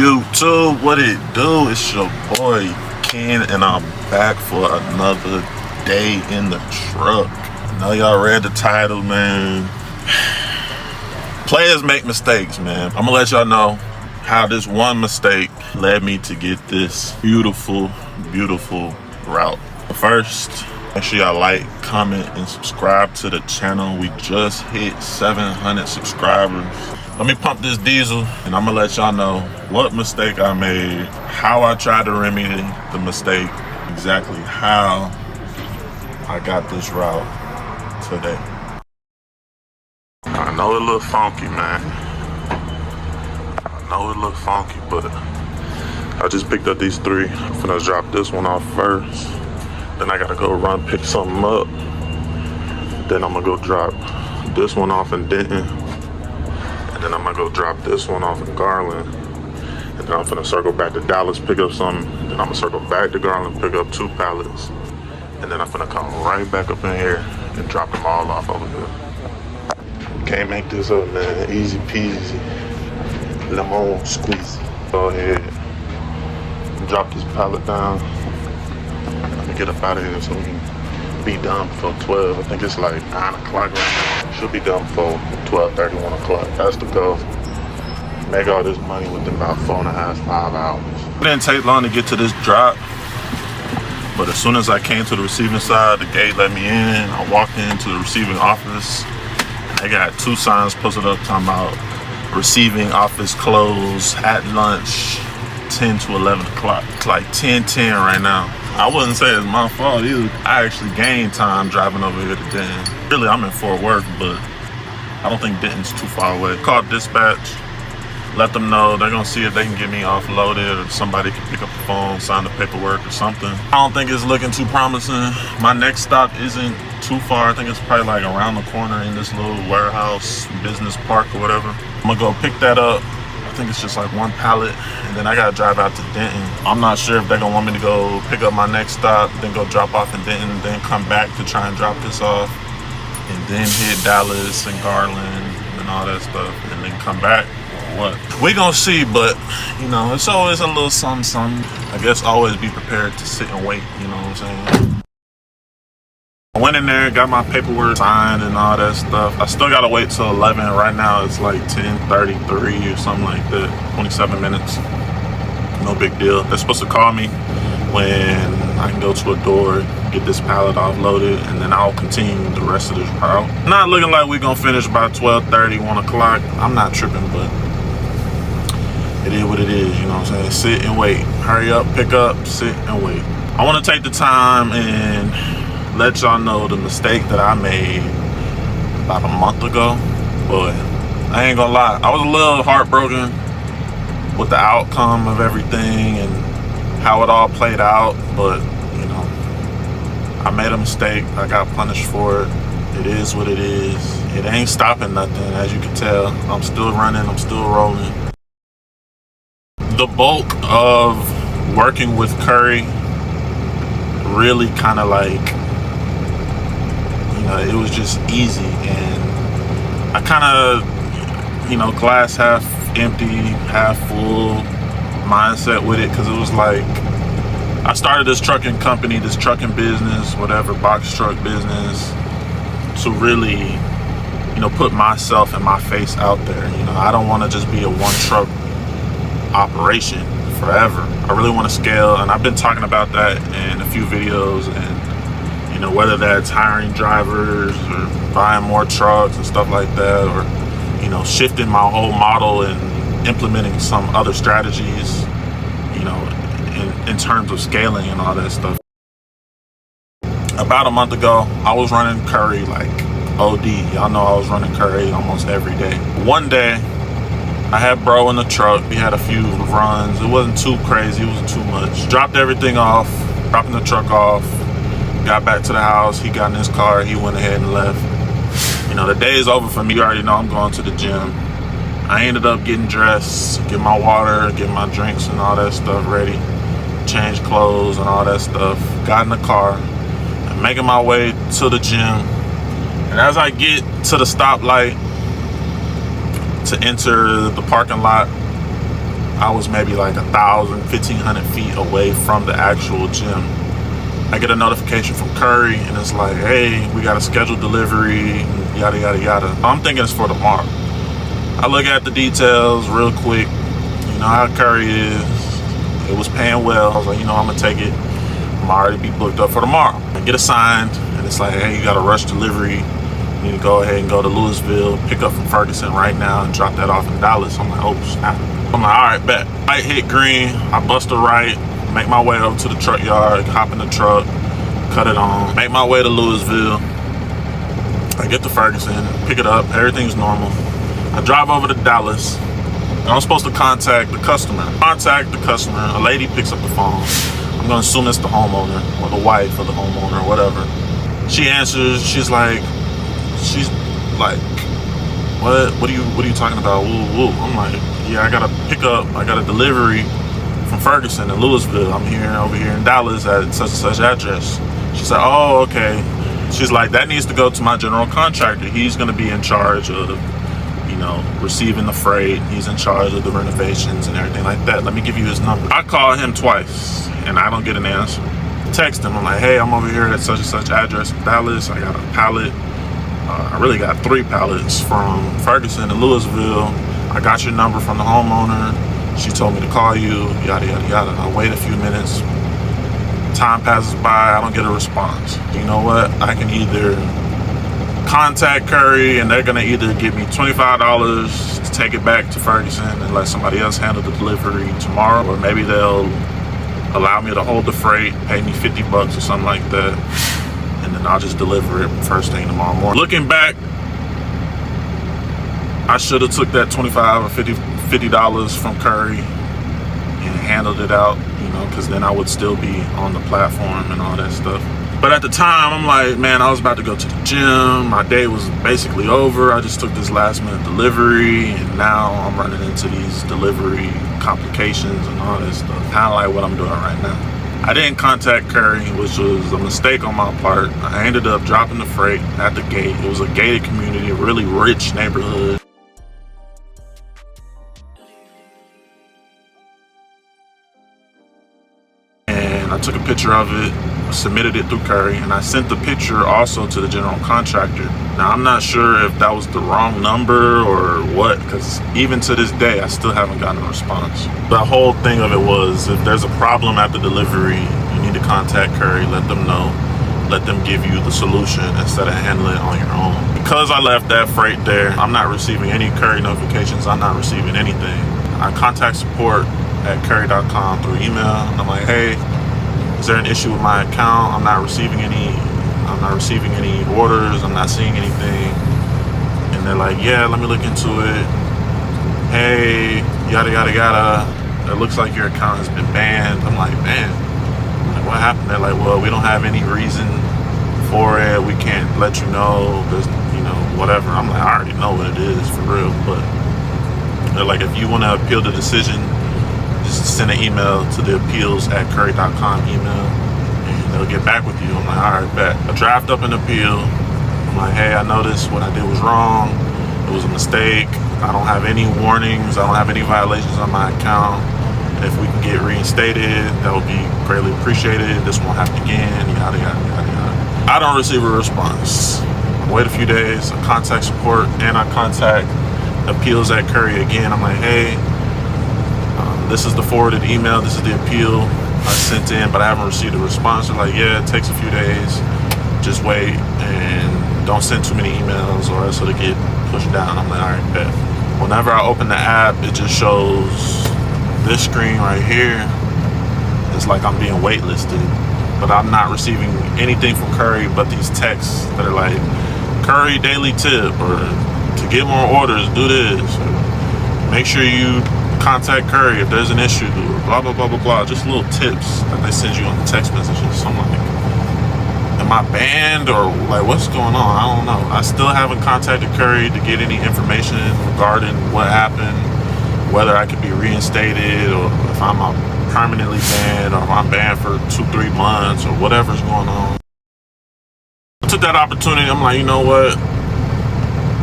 YouTube, what it do? It's your boy Ken, and I'm back for another day in the truck. I know y'all read the title, man. Players make mistakes, man. I'm gonna let y'all know how this one mistake led me to get this beautiful, beautiful route. But first, make sure y'all like, comment, and subscribe to the channel. We just hit 700 subscribers. Let me pump this diesel, and I'm gonna let y'all know what mistake I made, how I tried to remedy the mistake, exactly how I got this route today. I know it look funky, man. I know it look funky, but I just picked up these three. I'm finna drop this one off first. Then I gotta go run pick something up. Then I'm gonna go drop this one off in Denton. And then I'm gonna go drop this one off in Garland. And then I'm finna circle back to Dallas, pick up something. Then I'm gonna circle back to Garland, pick up 2 pallets. And then I'm finna come right back up in here and drop them all off over here. Can't make this up, man. Easy peasy. Lemon squeezy. Go ahead. Drop this pallet down. Let me get up out of here so we can be done before 12. I think it's like 9 o'clock right now. Should be done before 12:30, 1 o'clock. That's the goal. Make all this money within about 4.5, 5 hours. It didn't take long to get to this drop, but as soon as I came to the receiving side, the gate let me in. I walked into the receiving office. They got 2 signs posted up talking about receiving office closed at lunch 10 to 11 o'clock. It's like 10:10 right now. I wouldn't say it's my fault either. I actually gained time driving over here to Denton. Really, I'm in Fort Worth, but I don't think Denton's too far away. Called dispatch, let them know they're gonna see if they can get me offloaded or somebody can pick up the phone, sign the paperwork or something. I don't think it's looking too promising. My next stop isn't too far. I think it's probably like around the corner in this little warehouse, business park or whatever. I'm gonna go pick that up. I think it's just like 1 pallet, and then I gotta drive out to Denton. I'm not sure if they're gonna want me to go pick up my next stop, then go drop off in Denton, then come back to try and drop this off, and then hit Dallas and Garland and all that stuff, and then come back or what. We gonna see, but you know, it's always a little something. I guess always be prepared to sit and wait, you know what I'm saying? I went in there, got my paperwork signed and all that stuff. I still gotta wait till 11. Right now it's like 10:33 or something like that. 27 minutes. No big deal. They're supposed to call me when I can go to a door, get this pallet offloaded, and then I'll continue the rest of this route. Not looking like we're gonna finish by 12:30, 1 o'clock. I'm not tripping, but it is what it is, you know what I'm saying? Sit and wait. Hurry up, pick up, sit and wait. I wanna take the time and let y'all know the mistake that I made about a month ago. Boy, I ain't gonna lie, I was a little heartbroken with the outcome of everything and how it all played out, but you know, I made a mistake. I got punished for it. It is what it is. It ain't stopping nothing, as you can tell. I'm still running, I'm still rolling. The bulk of working with Curri really kind of like, it was just easy, and I kind of, glass half empty, half full mindset with it, because it was like I started this trucking company, this trucking business, whatever, box truck business, to really, put myself and my face out there. I don't want to just be a one truck operation forever. I really want to scale, and I've been talking about that in a few videos, and whether that's hiring drivers or buying more trucks and stuff like that, or shifting my whole model and implementing some other strategies, in terms of scaling and all that stuff. About a month ago, I was running Curri like OD. Y'all know I was running Curri almost every day. One day, I had bro in the truck. We had a few runs. It wasn't too crazy. It wasn't too much. Dropped everything off, dropping the truck off. Got back to the house. He got in his car. He went ahead and left. The day is over for me. You already know I'm going to the gym. I ended up getting dressed, get my water, get my drinks and all that stuff ready, change clothes and all that stuff. Got in the car and making my way to the gym. And as I get to the stoplight to enter the parking lot, I was maybe like 1,000, 1,500 feet away from the actual gym. I get a notification from Curri, and it's like, hey, we got a scheduled delivery, yada, yada, yada. I'm thinking it's for tomorrow. I look at the details real quick. You know how Curri is. It was paying well. I was like, you know, I'm going to take it. I'm already be booked up for tomorrow. I get assigned, and it's like, hey, you got a rush delivery. You need to go ahead and go to Louisville, pick up from Ferguson right now, and drop that off in Dallas. I'm like, oh, snap. I'm like, all right, bet. Light hit green. I bust a right. Make my way over to the truck yard, hop in the truck, cut it on, make my way to Louisville. I get to Ferguson, pick it up, everything's normal. I drive over to Dallas, and I'm supposed to contact the customer. A lady picks up the phone. I'm gonna assume it's the homeowner, or the wife of the homeowner, or whatever. She answers, she's like, what are you talking about? Woo, woo. I'm like, yeah, I got a delivery from Ferguson in Louisville. I'm over here in Dallas at such and such address. She's like, oh, okay. She's like, that needs to go to my general contractor. He's going to be in charge of, you know, receiving the freight. He's in charge of the renovations and everything like that. Let me give you his number. I call him twice and I don't get an answer. Text him. I'm like, hey, I'm over here at such and such address in Dallas. I got a pallet. I really got 3 pallets from Ferguson to Louisville. I got your number from the homeowner. She told me to call you, yada, yada, yada. I wait a few minutes. Time passes by, I don't get a response. You know what? I can either contact Curri, and they're gonna either give me $25 to take it back to Ferguson and let somebody else handle the delivery tomorrow, or maybe they'll allow me to hold the freight, pay me $50 or something like that, and then I'll just deliver it first thing tomorrow morning. Looking back, I should have took that $25 or $50 from Curri and handled it out, you know, because then I would still be on the platform and all that stuff. But at the time, I'm like, man, I was about to go to the gym. My day was basically over. I just took this last minute delivery, and now I'm running into these delivery complications and all that stuff. Kind of like what I'm doing right now. I didn't contact Curri, which was a mistake on my part. I ended up dropping the freight at the gate. It was a gated community, a really rich neighborhood. I took a picture of it, submitted it through Curri, and I sent the picture also to the general contractor. Now, I'm not sure if that was the wrong number or what, because even to this day, I still haven't gotten a response. The whole thing of it was, if there's a problem at the delivery, you need to contact Curri, let them know, let them give you the solution instead of handling it on your own. Because I left that freight there, I'm not receiving any Curri notifications, I'm not receiving anything. I contact support at curri.com through email, and I'm like, hey, is there an issue with my account? I'm not receiving any orders. I'm not seeing anything. And they're like, yeah, let me look into it. Hey, yada, yada, yada. It looks like your account has been banned. I'm like, man, like, what happened? They're like, well, we don't have any reason for it. We can't let you know. There's, you know, whatever. I'm like, I already know what it is for real. But they're like, if you want to appeal the decision, just send an email to the appeals@curri.com email, and they'll get back with you. I'm like, all right, bet. I draft up an appeal. I'm like, hey, I noticed what I did was wrong. It was a mistake. I don't have any warnings. I don't have any violations on my account. If we can get reinstated, that would be greatly appreciated. This won't happen again, yada, yada, yada, yada. I don't receive a response. I wait a few days. I contact support, and I contact appeals@Curri again. I'm like, hey, this is the forwarded email, this is the appeal I sent in, but I haven't received a response. They're like, yeah, it takes a few days, just wait, and don't send too many emails or else it'll get pushed down. I'm like, all right, bet. Whenever I open the app, it just shows this screen right here. It's like I'm being waitlisted, but I'm not receiving anything from Curri but these texts that are like, Curri daily tip, or to get more orders, do this, or make sure you contact Curri if there's an issue, or blah, blah, blah, blah, blah. Just little tips that they send you on the text messages. So I'm like, am I banned, or like, what's going on? I don't know. I still haven't contacted Curri to get any information regarding what happened, whether I could be reinstated, or if I'm permanently banned, or if I'm banned for 2-3 months, or whatever's going on. I took that opportunity. I'm like, you know what?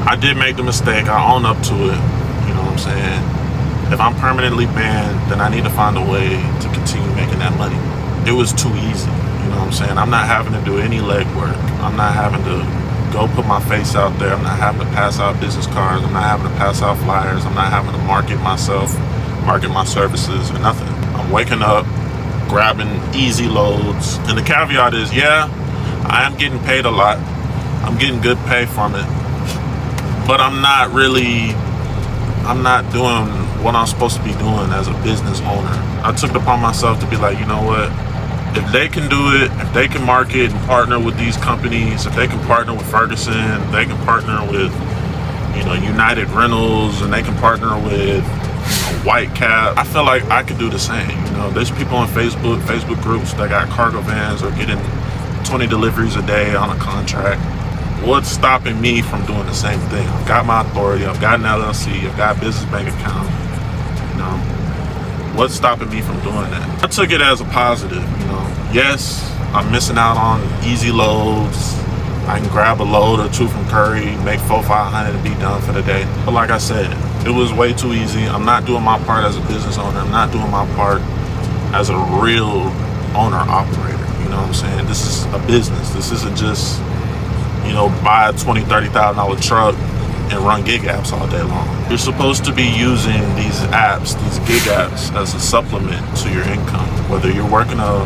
I did make the mistake. I own up to it. You know what I'm saying? If I'm permanently banned, then I need to find a way to continue making that money. It was too easy, you know what I'm saying? I'm not having to do any legwork. I'm not having to go put my face out there. I'm not having to pass out business cards. I'm not having to pass out flyers. I'm not having to market myself, market my services, or nothing. I'm waking up, grabbing easy loads. And the caveat is, yeah, I am getting paid a lot. I'm getting good pay from it. But I'm not doing what I'm supposed to be doing as a business owner. I took it upon myself to be like, you know what? If they can do it, if they can market and partner with these companies, if they can partner with Ferguson, if they can partner with, United Rentals, and they can partner with White Cap, I feel like I could do the same. There's people on Facebook groups that got cargo vans or getting 20 deliveries a day on a contract. What's stopping me from doing the same thing? I've got my authority, I've got an LLC, I've got a business bank account. What's stopping me from doing that? I took it as a positive. Yes, I'm missing out on easy loads. I can grab a load or two from Curri, make $400-500 and be done for the day. But like I said, it was way too easy. I'm not doing my part as a business owner. I'm not doing my part as a real owner-operator. You know what I'm saying? This is a business. This isn't just, buy a $20,000-$30,000 truck and run gig apps all day long. You're supposed to be using these apps, these gig apps, as a supplement to your income. Whether you're working a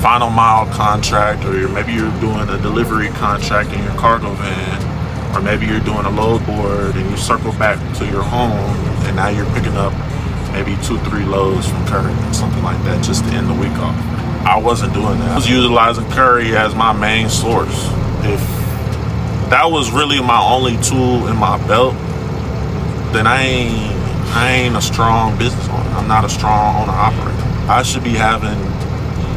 final mile contract, or maybe you're doing a delivery contract in your cargo van, or maybe you're doing a load board and you circle back to your home and now you're picking up maybe 2-3 loads from Curri, something like that, just to end the week off. I wasn't doing that. I was utilizing Curri as my main source. If that was really my only tool in my belt, then I ain't a strong business owner. I'm not a strong owner operator. I should be having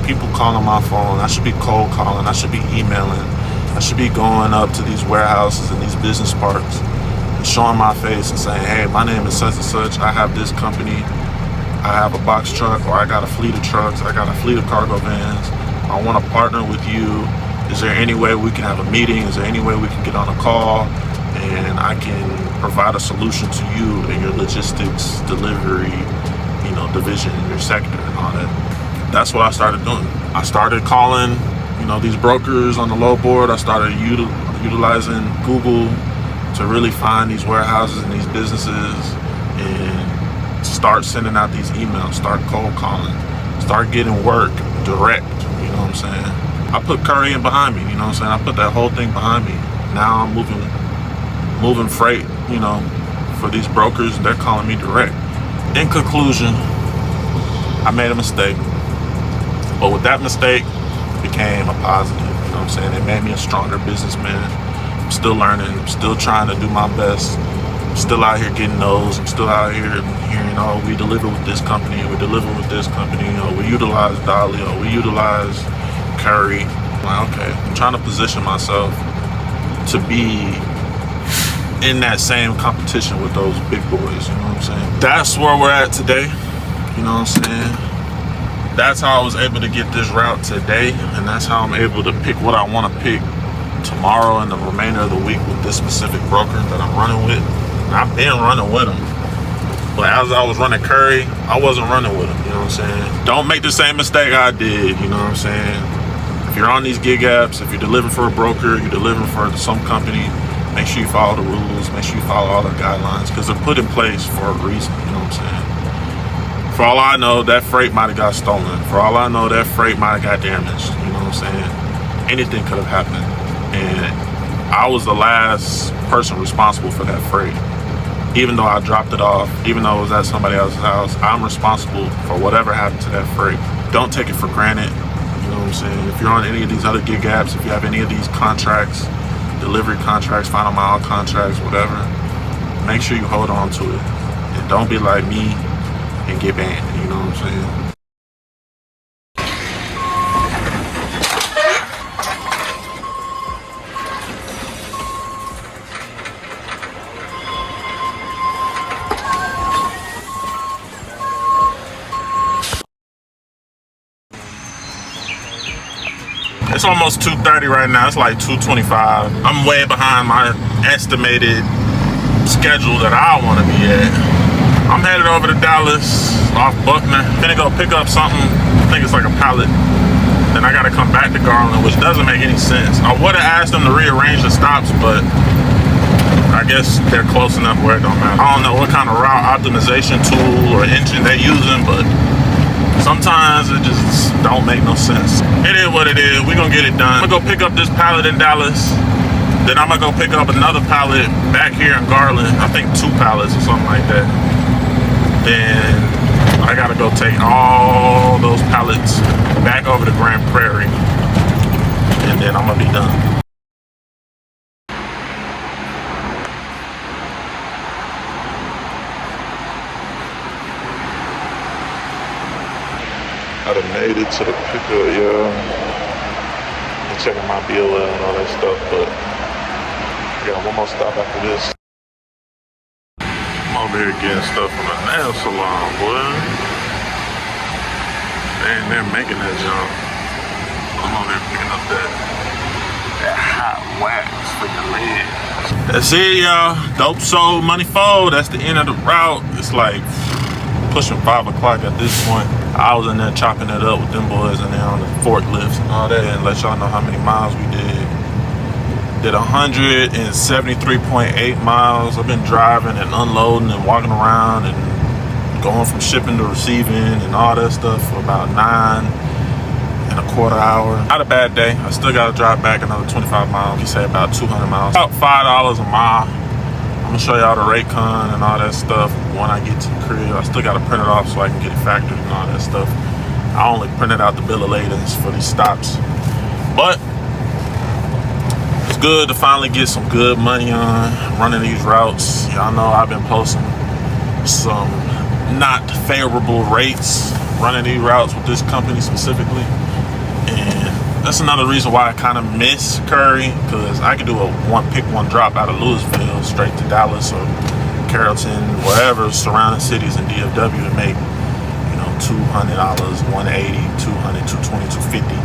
people calling my phone. I should be cold calling. I should be emailing. I should be going up to these warehouses and these business parks and showing my face and saying, hey, my name is such and such. I have this company. I have a box truck, or I got a fleet of trucks. I got a fleet of cargo vans. I want to partner with you. Is there any way we can have a meeting? Is there any way we can get on a call and I can provide a solution to you in your logistics, delivery, division, your sector and all that? That's what I started doing. I started calling, these brokers on the load board. I started utilizing Google to really find these warehouses and these businesses and start sending out these emails, start cold calling, start getting work direct, you know what I'm saying? I put Curri in behind me, you know what I'm saying? I put that whole thing behind me. Now I'm moving freight, for these brokers, and they're calling me direct. In conclusion, I made a mistake. But with that mistake, it became a positive, you know what I'm saying? It made me a stronger businessman. I'm still learning, I'm still trying to do my best. I'm still out here getting those. I'm still out here hearing, we deliver with this company, we deliver with this company, we utilize Dolly, we utilize Curri. Like, okay, I'm trying to position myself to be in that same competition with those big boys, you know what I'm saying? That's where we're at today, you know what I'm saying? That's how I was able to get this route today, and that's how I'm able to pick what I want to pick tomorrow and the remainder of the week with this specific broker that I'm running with. And I've been running with him, but as I was running Curri, I wasn't running with him, you know what I'm saying? Don't make the same mistake I did, you know what I'm saying? If you're on these gig apps, if you're delivering for a broker, you're delivering for some company, make sure you follow the rules, make sure you follow all the guidelines, because they're put in place for a reason, you know what I'm saying? For all I know, that freight might have got stolen. For all I know, that freight might have got damaged, you know what I'm saying? Anything could have happened. And I was the last person responsible for that freight. Even though I dropped it off, even though it was at somebody else's house, I'm responsible for whatever happened to that freight. Don't take it for granted. You know what I'm saying? If you're on any of these other gig apps, if you have any of these contracts, delivery contracts, final mile contracts, whatever, make sure you hold on to it. And don't be like me and get banned, you know what I'm saying? It's almost 2:30 right now. It's like 2:25. I'm way behind my estimated schedule that I want to be at. I'm headed over to Dallas off Buckner. Gonna go pick up something. I think it's like a pallet. Then I gotta come back to Garland, which doesn't make any sense. I would have asked them to rearrange the stops, but I guess they're close enough where it don't matter. I don't know what kind of route optimization tool or engine they're using, but sometimes it just don't make no sense. It is what it is. We're gonna get it done. I'm gonna go pick up this pallet in Dallas. Then I'm gonna go pick up another pallet back here in Garland. I think 2 pallets or something like that. Then I gotta go take all those pallets back over to Grand Prairie. And then I'm gonna be done. I done made it to the pickup, yeah. I'm checking my BOL and all that stuff, but I got one more stop after this. I'm over here getting stuff from the nail salon, boy. They're making that jump. I'm over here picking up that hot wax for your legs. That's it, y'all. Dope sold, money fold. That's the end of the route. It's like pushing 5 o'clock at this point. I was in there chopping it up with them boys in there on the forklifts and all that, and let y'all know how many miles we did. Did 173.8 miles. I've been driving and unloading and walking around and going from shipping to receiving and all that stuff for about 9.25 hours. Not a bad day. I still gotta drive back another 25 miles. You say about 200 miles. About $5 a mile. I'm gonna show y'all the rate con and all that stuff when I get to the crib. I still gotta print it off so I can get it factored and all that stuff. I only printed out the bill of ladings for these stops. But it's good to finally get some good money on running these routes. Y'all know I've been posting some not favorable rates running these routes with this company specifically. And that's another reason why I kind of miss Curri, because I could do a pick one drop out of Louisville straight to Dallas or Carrollton, wherever surrounding cities in DFW and make, you know, $200, 180, 200, 220, 250,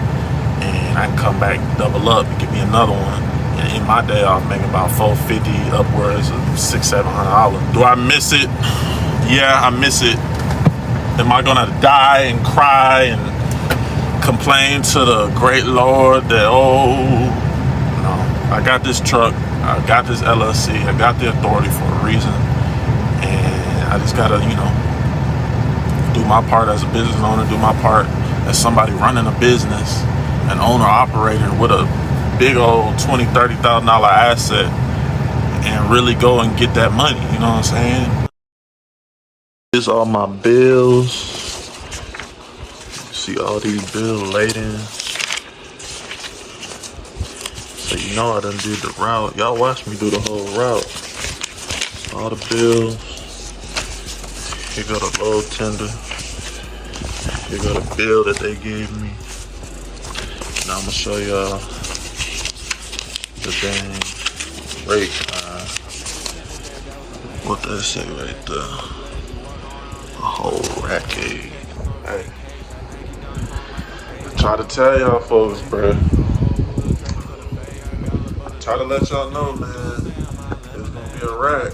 and I can come back, double up, and give me another one. And in my day, I'll make about $450 upwards of $600-700. Do I miss it? Yeah, I miss it. Am I gonna die and cry and complain to the great Lord that, oh, no, I got this truck, I got this LLC, I got the authority for a reason, and I just gotta, you know, do my part as a business owner, do my part as somebody running a business, an owner-operator with a big old $20,000-30,000 asset, and really go and get that money, you know what I'm saying? Here's all my bills. See all these bills laden. So you know I done did the route. Y'all watch me do the whole route. All the bills. Here go the load tender. Here go the bill that they gave me. Now I'm gonna show y'all the dang rate. What that say right there? A whole racket. Hey. Try to tell y'all folks, bro. Try to let y'all know, man. It's gonna be a rack.